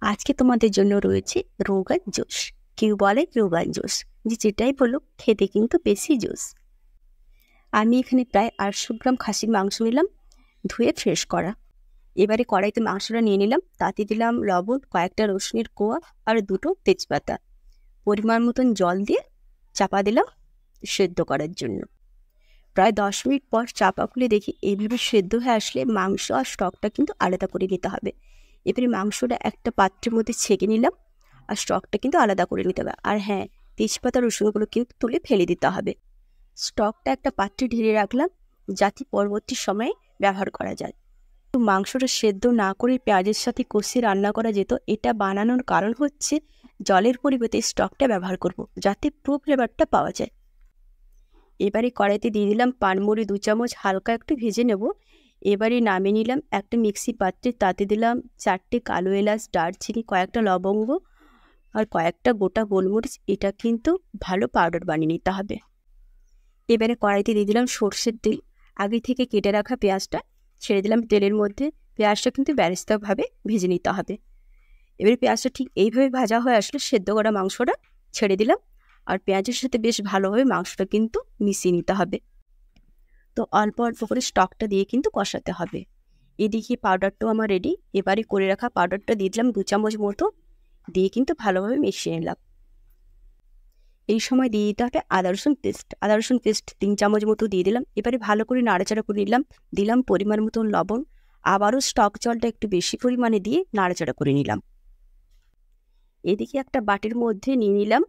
আজকে তোমাদের জন্য রয়েছে রোগান জোশ। কেউ বলে রোগান জোশ, যেটাই বলো খেতে কিন্তু বেশি জোশ। আমি এখানে প্রায় 800 গ্রাম খাসির মাংস নিলাম, ধুয়ে ফ্রেশ করা। এবারে কড়াইতে মাংসটা নিয়ে নিলাম, তাতে দিলাম লবণ, কয়েকটা রসুনের কোয়া আর 2টো তেজপাতা। পরিমাণ মতন জল দিয়ে চাপা দিলাম সেদ্ধ করার জন্য। প্রায় 10 মিনিট পর চাপা খুলে দেখি এইভাবে সেদ্ধ হয়ে আসলে মাংস আর স্টকটা কিন্তু আলাদা করে নিতে হবে। এবারে মাংসটা একটা পাত্রের মধ্যে ছেঁকে নিলাম, আর স্টকটা কিন্তু আলাদা করে নিতে হবে। আর হ্যাঁ, তেজপাতা রসুনগুলো কিন্তু তুলে ফেলে দিতে হবে। স্টকটা একটা পাত্রে ঢেলে রাখলাম, যাতে পরবর্তী সময়ে ব্যবহার করা যায়। তো মাংসটা সেদ্ধ না করে পেঁয়াজের সাথে কষিয়ে রান্না করা যেত। এটা বানানোর কারণ হচ্ছে জলের পরিবর্তে স্টকটা ব্যবহার করব, যাতে পুরো ফ্লেভারটা পাওয়া যায়। এবারে কড়াইতে দিয়ে দিলাম পানমুড়ি 2 চামচ, হালকা একটু ভেজে নেব। এবারে নামিয়ে নিলাম একটা মিক্সি পাত্রে, তাতে দিলাম 4টে কালো এলাচ, দারচিনি, কয়েকটা লবঙ্গ আর কয়েকটা গোটা গোলমরিচ। এটা কিন্তু ভালো পাউডার বানিয়ে নিতে হবে। এবারে কড়াইতে দিয়ে দিলাম সর্ষের তেল। আগে থেকে কেটে রাখা পেঁয়াজটা ছেড়ে দিলাম তেলের মধ্যে। পেঁয়াজটা কিন্তু ব্যারিস্তাভাবে ভেজে নিতে হবে। এবারে পেঁয়াজটা ঠিক এইভাবে ভাজা হয়ে আসলে সেদ্ধ করা মাংসটা ছেড়ে দিলাম, আর পেঁয়াজের সাথে বেশ ভালোভাবে মাংসটা কিন্তু মিশিয়ে নিতে হবে। তো অল্প অল্প করে স্টকটা দিয়ে কিন্তু কষাতে হবে। এদিকে পাউডারটাও আমার রেডি। এবারে করে রাখা পাউডারটা দিয়ে দিলাম 2 চামচ মতো, দিয়ে কিন্তু ভালোভাবে মিশিয়ে নিলাম। এই সময় দিয়ে দিতে হবে আদা রসুন পেস্ট 3 চামচ মতো দিয়ে দিলাম। এবারে ভালো করে নাড়াচাড়া করে নিলাম। দিলাম পরিমাণ মতন লবণ। আবারও স্টক জলটা একটু বেশি পরিমাণে দিয়ে নাড়াচাড়া করে নিলাম। এদিকে একটা বাটির মধ্যে নিয়ে নিলাম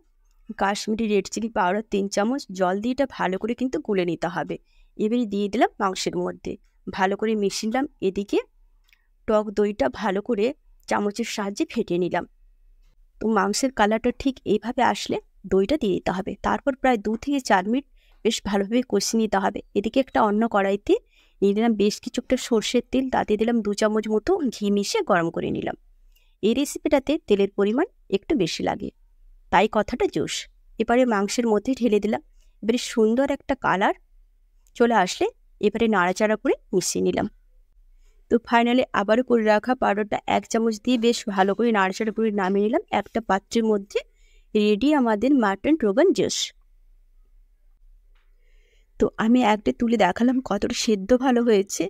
কাশ্মীরি রেড চিলি পাউডার 3 চামচ। জল দিয়ে এটা ভালো করে কিন্তু গুলে নিতে হবে। এবারে দিয়ে দিলাম মাংসের মধ্যে, ভালো করে মিশিয়ে নিলাম। এদিকে টক দইটা ভালো করে চামচের সাহায্যে ফেটিয়ে নিলাম। তো মাংসের কালারটা ঠিক এইভাবে আসলে দইটা দিয়ে দিতে হবে। তারপর প্রায় 2 থেকে 4 মিনিট বেশ ভালোভাবে কষিয়ে নিতে হবে। এদিকে একটা অন্য কড়াইতে নিয়ে দিলাম বেশ কিছুটা সর্ষের তেল, তাতে দিলাম 2 চামচ মতো ঘি মিশিয়ে গরম করে নিলাম। এই রেসিপিটাতে তেলের পরিমাণ একটু বেশি লাগে, তাই কথাটা জোশ। এবারে মাংসের মধ্যে ঢেলে দিলাম। এবারে সুন্দর একটা কালার চলে আসলে এবারে নাড়াচাড়া করে মিশিয়ে নিলাম। তো ফাইনালি আবারও করে রাখা পাউডারটা 1 চামচ দিয়ে বেশ ভালো করে নাড়াচাড়া করে নামিয়ে নিলাম একটা পাত্রের মধ্যে। রেডি আমাদের মাটন রোগান জোশ। তো আমি একটা তুলে দেখালাম কতটা সেদ্ধ ভালো হয়েছে,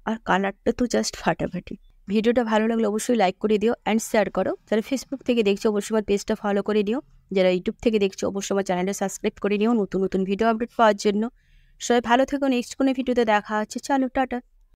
আর কালারটা তো জাস্ট ফাটাফাটি। ভিডিওটা ভালো লাগলে অবশ্যই লাইক করে দিও অ্যান্ড শেয়ার করো। যারা ফেসবুক থেকে দেখছো অবশ্যই আমার পেজটা ফলো করে দিও। যারা ইউটিউব থেকে দেখছো অবশ্যই আমার চ্যানেলটা সাবস্ক্রাইব করে নিও নতুন নতুন ভিডিও আপডেট পাওয়ার জন্য। সবাই ভালো থেকো, নেক্সট কোনো ভিডিওতে দেখা হচ্ছে। চলো টাটা।